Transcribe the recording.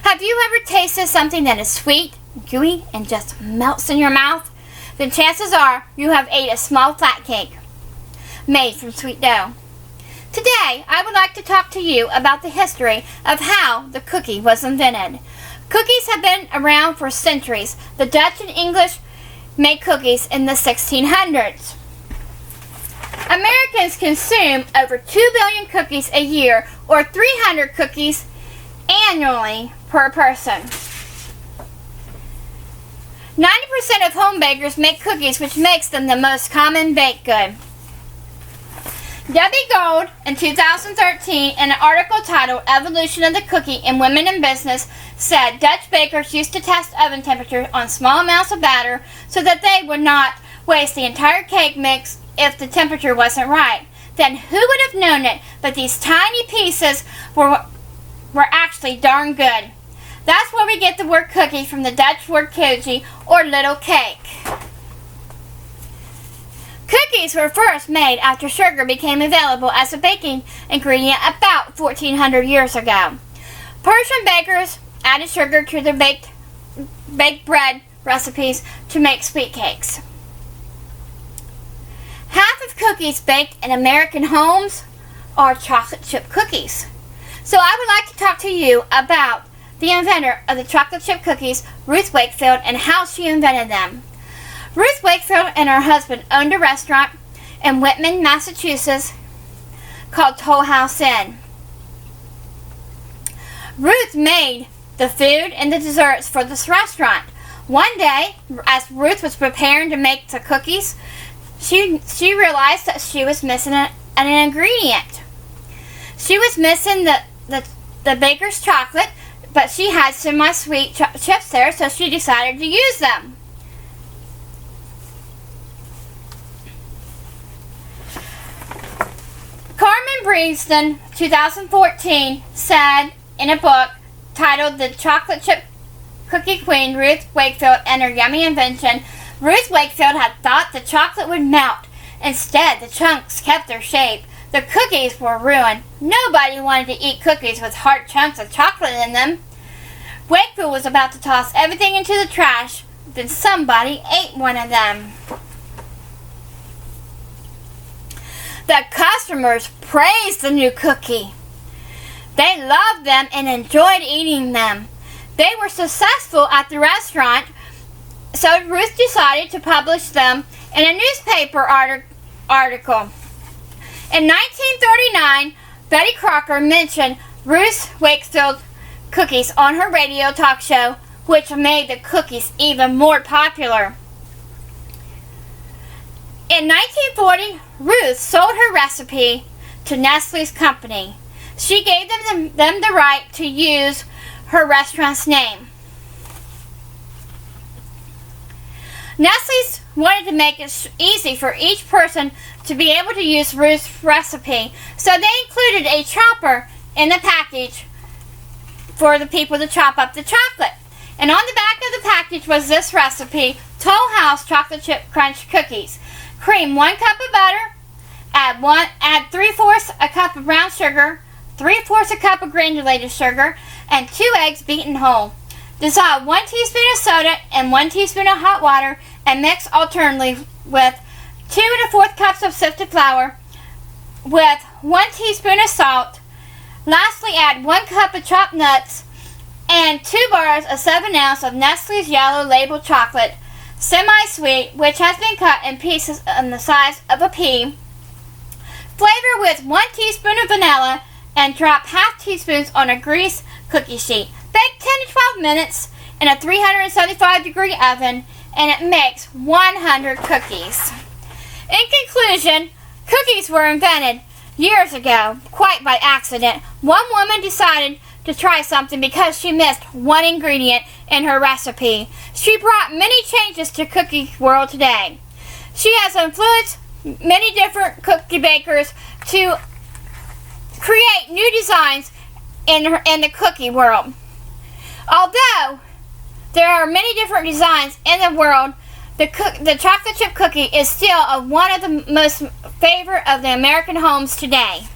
Have you ever tasted something that is sweet, gooey, and just melts in your mouth? Then chances are you have ate a small flat cake made from sweet dough. Today, I would like to talk to you about the history of how the cookie was invented. Cookies have been around for centuries. The Dutch and English made cookies in the 1600s. Americans consume over 2 billion cookies a year, or 300 cookies annually per person. 90% of home bakers make cookies, which makes them the most common baked good. Debbie Gold, in 2013, in an article titled Evolution of the Cookie in Women in Business, said Dutch bakers used to test oven temperature on small amounts of batter so that they would not waste the entire cake mix if the temperature wasn't right. Then who would have known it, but these tiny pieces were actually darn good. That's where we get the word cookie from, the Dutch word koekje, or little cake. Cookies were first made after sugar became available as a baking ingredient about 1400 years ago. Persian bakers added sugar to their baked bread recipes to make sweet cakes. Half of cookies baked in American homes are chocolate chip cookies. So I would like to talk to you about the inventor of the chocolate chip cookies, Ruth Wakefield, and how she invented them. Ruth Wakefield and her husband owned a restaurant in Whitman, Massachusetts called Toll House Inn. Ruth made the food and the desserts for this restaurant. One day, as Ruth was preparing to make the cookies, she realized that she was missing an ingredient. She was missing the baker's chocolate, but she had semi-sweet chips there, so she decided to use them. Carmen Breeston, 2014, said in a book titled The Chocolate Chip Cookie Queen, Ruth Wakefield and Her Yummy Invention, Ruth Wakefield had thought the chocolate would melt. Instead, the chunks kept their shape. The cookies were ruined. Nobody wanted to eat cookies with hard chunks of chocolate in them. Wakefield was about to toss everything into the trash. Then somebody ate one of them. The customers praised the new cookie. They loved them and enjoyed eating them. They were successful at the restaurant, so Ruth decided to publish them in a newspaper article. In 1939, Betty Crocker mentioned Ruth Wakefield cookies on her radio talk show, which made the cookies even more popular. In 1940, Ruth sold her recipe to Nestle's company. She gave them the right to use her restaurant's name. Nestle's wanted to make it easy for each person to be able to use Ruth's recipe, so they included a chopper in the package for the people to chop up the chocolate. And on the back of the package was this recipe: Toll House Chocolate Chip Crunch Cookies. Cream 1 cup of butter, add 3/4 a cup of brown sugar, 3/4 a cup of granulated sugar, and 2 eggs beaten whole. Dissolve 1 teaspoon of soda and 1 teaspoon of hot water and mix alternately with 2 1/4 cups of sifted flour with 1 teaspoon of salt. Lastly, add 1 cup of chopped nuts and 2 bars of 7 ounce of Nestle's Yellow Label chocolate, semi-sweet, which has been cut in pieces in the size of a pea. Flavor with 1 teaspoon of vanilla and drop half teaspoons on a greased cookie sheet. Bake 10 to 12 minutes in a 375-degree oven, and it makes 100 cookies. In conclusion, cookies were invented years ago, quite by accident. One woman decided to try something because she missed one ingredient in her recipe. She brought many changes to cookie world today. She has influenced many different cookie bakers to create new designs in the cookie world. Although there are many different designs in the world, the chocolate chip cookie is still one of the most favorite of the American homes today.